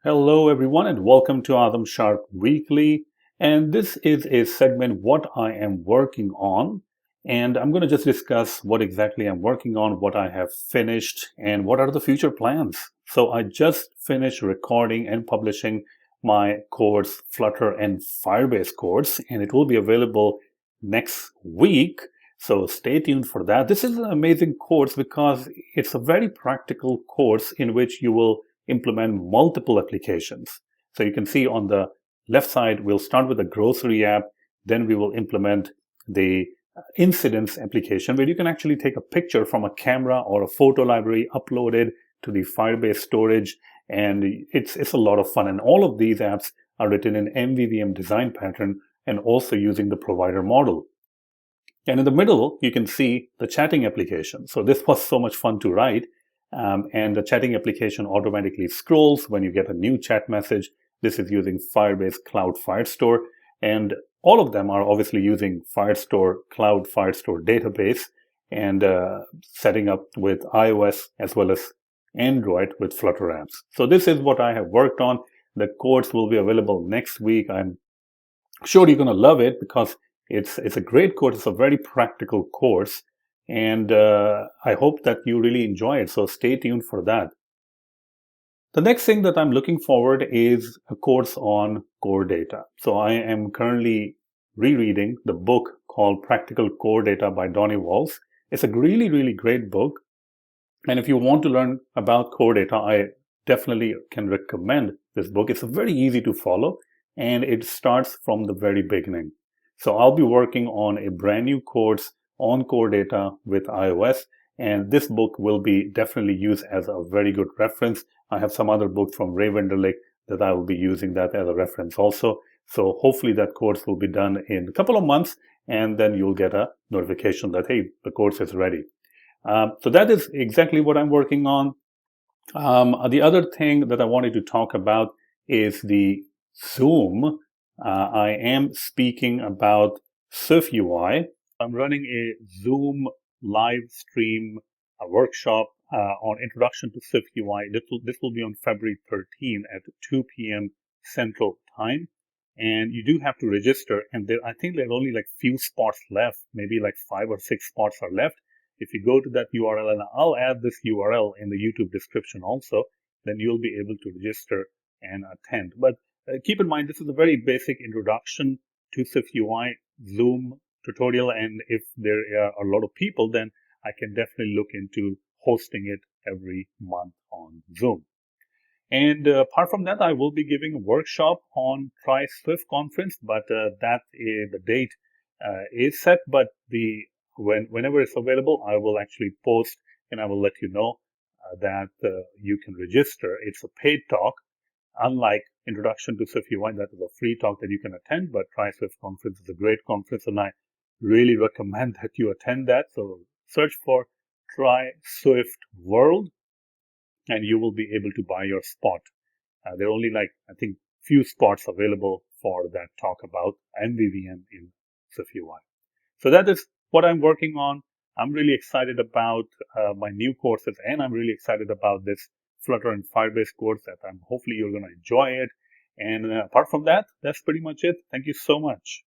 Hello, everyone, and welcome to Azam Sharp Weekly. And this is a segment, What I Am Working On. And I'm going to just discuss what exactly I'm working on, what I have finished, and what are the future plans. So I just finished recording and publishing my course, Flutter and Firebase course, and it will be available next week. So stay tuned for that. This is an amazing course because it's a very practical course in which you will implement multiple applications. So you can see on the left side, we'll start with the grocery app. Then we will implement the incidents application where you can actually take a picture from a camera or a photo library, upload it to the Firebase storage. And it's a lot of fun. And all of these apps are written in MVVM design pattern and also using the provider model. And in the middle, you can see the chatting application. So this was so much fun to write. And the chatting application automatically scrolls when you get a new chat message. This is using Firebase Cloud Firestore. And all of them are obviously using Firestore, Cloud Firestore database and setting up with iOS as well as Android with Flutter apps. So this is what I have worked on. The course will be available next week. I'm sure you're going to love it because it's a great course. It's a very practical course. And I hope that you really enjoy it. So stay tuned for that. The next thing that I'm looking forward is a course on core data. So I am currently rereading the book called Practical Core Data by Donnie Walls. It's a really, really great book. And if you want to learn about core data, I definitely can recommend this book. It's very easy to follow and it starts from the very beginning. So I'll be working on a brand new course on core data with iOS. And this book will be definitely used as a very good reference. I have some other books from Ray Wenderlich that I will be using that as a reference also. So hopefully that course will be done in a couple of months, and then you'll get a notification that, hey, the course is ready. So that is exactly what I'm working on. The other thing that I wanted to talk about is the Zoom. I am speaking about SwiftUI. I'm running a Zoom live stream workshop on Introduction to SwiftUI. This will be on February 13 at 2 p.m. Central Time. And you do have to register. And I think there are only like few spots left, maybe like 5 or 6 spots are left. If you go to that URL, and I'll add this URL in the YouTube description also, then you'll be able to register and attend. But keep in mind, this is a very basic introduction to SwiftUI Zoom tutorial, and if there are a lot of people, then I can definitely look into hosting it every month on Zoom. And apart from that, I will be giving a workshop on Try Swift conference, but the date is set, but whenever it's available, I will actually post and I will let you know that you can register. It's a paid talk, unlike Introduction to SwiftUI, that is a free talk that you can attend, but Try Swift conference is a great conference and I really recommend that you attend that. So search for Try Swift World and you will be able to buy your spot. There are only I think, few spots available for that talk about MVVM in SwiftUI. So that is what I'm working on. I'm really excited about my new courses, and I'm really excited about this Flutter and Firebase course that hopefully you're going to enjoy it. And apart from that, that's pretty much it. Thank you so much.